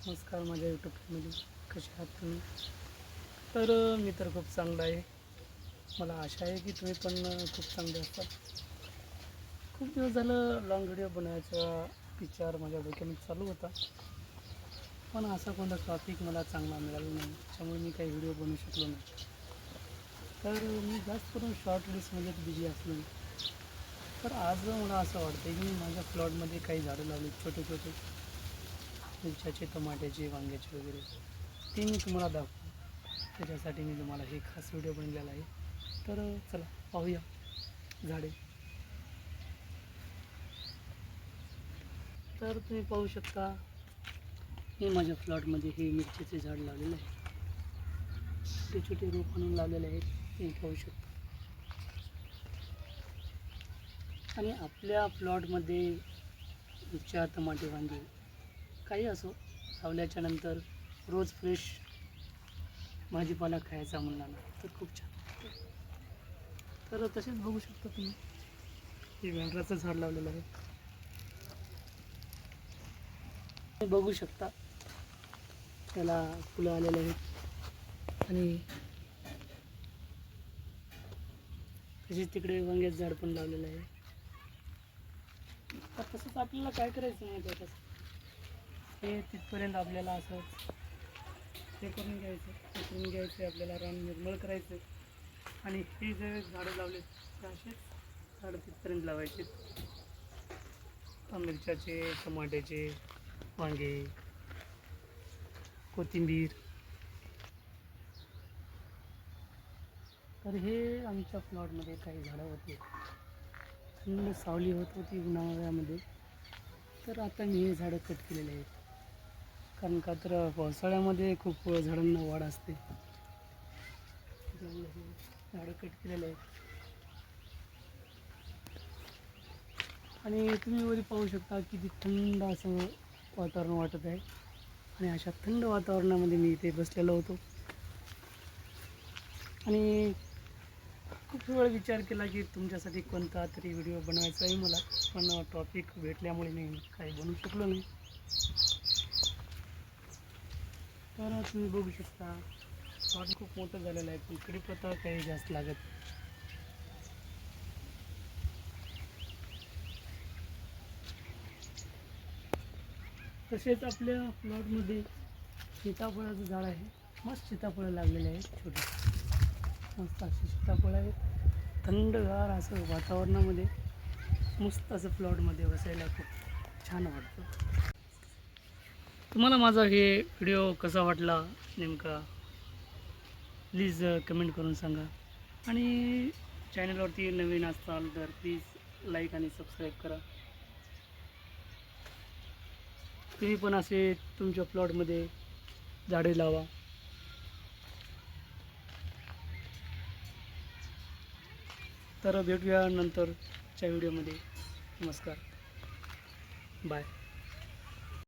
नमस्कार माझ्या YouTube family, कसे आहात तुम्ही? मी तर खूप चांगला आहे. मला आशा आहे की तुम्ही पण खूप चांगले असाल. खूप दिवस झालं लॉंग व्हिडिओ बनवायचा विचार माझ्या डोक्यामध्ये चालू होता, पण असा कोणता टॉपिक मला चांगला मिळाला नाही, त्यामुळे मी काही व्हिडिओ बनवू शकलो नाही. मी जास्त करून शॉर्ट रील्समध्येच बिझी असलो. तर आज मला असं वाटतं की मी माझ्या प्लॉटमध्ये काही झाडं लावली, छोटे छोटे मिरच्याचे, टमाट्याचे, वांग्याचे वगैरे. ते मी तुम्हाला दाखवतो. त्याच्यासाठी मी तुम्हाला हे खास व्हिडिओ बनलेला आहे. चला पाहूया झाडे. तर तुम्ही पाहू शकता, हे माझ्या प्लॉटमध्ये हे मिरचीचे झाड लावलेले आहे. छोटे छोटे रोप आणून लावलेले आहेत, तुम्ही पाहू शकता. आणि आपल्या प्लॉटमध्ये मिरच्या, टमाटे, वांगे काही असो लावल्याच्या नंतर रोज फ्रेश भाजीपाला खायचा म्हणला ना तर खूप छान वाटतं. तसेच बघू शकता तुम्ही, हे भेंडराचं झाड लावलेलं आहे. तुम्ही बघू शकता त्याला फुलं आलेले आहेत. आणि तसेच तिकडे वांग्याचं झाड पण लावलेलं आहे. तर तसंच आपल्याला काय करायचं माहिती आहे कसं, हे तिथपर्यंत आपल्याला असंच हे करून घ्यायचं आपल्याला रान निर्मळ करायचं. आणि हे जे झाडं लावले ते असेच झाडं तिथपर्यंत लावायचे. मिरच्याचे, टमाट्याचे, वांगे, कोथिंबीर. तर हे आमच्या प्लॉटमध्ये काही झाडं होते, थंड सावली होत होती उन्हाळ्यामध्ये. तर आता मी हे झाडं कट केलेले आहेत, कारण का तर पावसाळ्यामध्ये खूप झाडांना वाढ असते. त्यामुळे हे झाडं कट केलेले आहेत. आणि तुम्ही वरी पाहू शकता किती थंड असं वातावरण वाटत आहे. आणि अशा थंड वातावरणामध्ये मी इथे बसलेलो होतो आणि खूप वेळ विचार केला की तुमच्यासाठी कोणता तरी व्हिडिओ बनवायचा आहे मला, पण टॉपिक भेटल्यामुळे मी काही बनवू शकलो नाही. तुम्ही बघू शकता, झाड खूप मोठं झालेलं आहे, पण कडीपत्ता काही जास्त लागत. तसेच आपल्या प्लॉटमध्ये सीताफळाचं झाड आहे. मस्त सीताफळं लागलेले आहेत, छोटे मस्त असे सीताफळं आहेत. थंडगार असं वातावरणामध्ये मस्त असं प्लॉटमध्ये बसायला खूप छान वाटतं. तुम्हाला माझा हे व्हिडिओ कसा वाटला नेमका, प्लीज कमेंट करून सांगा. आणि चॅनलवरती नवीन असाल तर प्लीज लाईक आणि सबस्क्राईब करा. तुम्ही पण असे तुमच्या प्लॉटमध्ये झाडे लावा. भेटूया नंतरच्या व्हिडिओमध्ये. नमस्कार, बाय.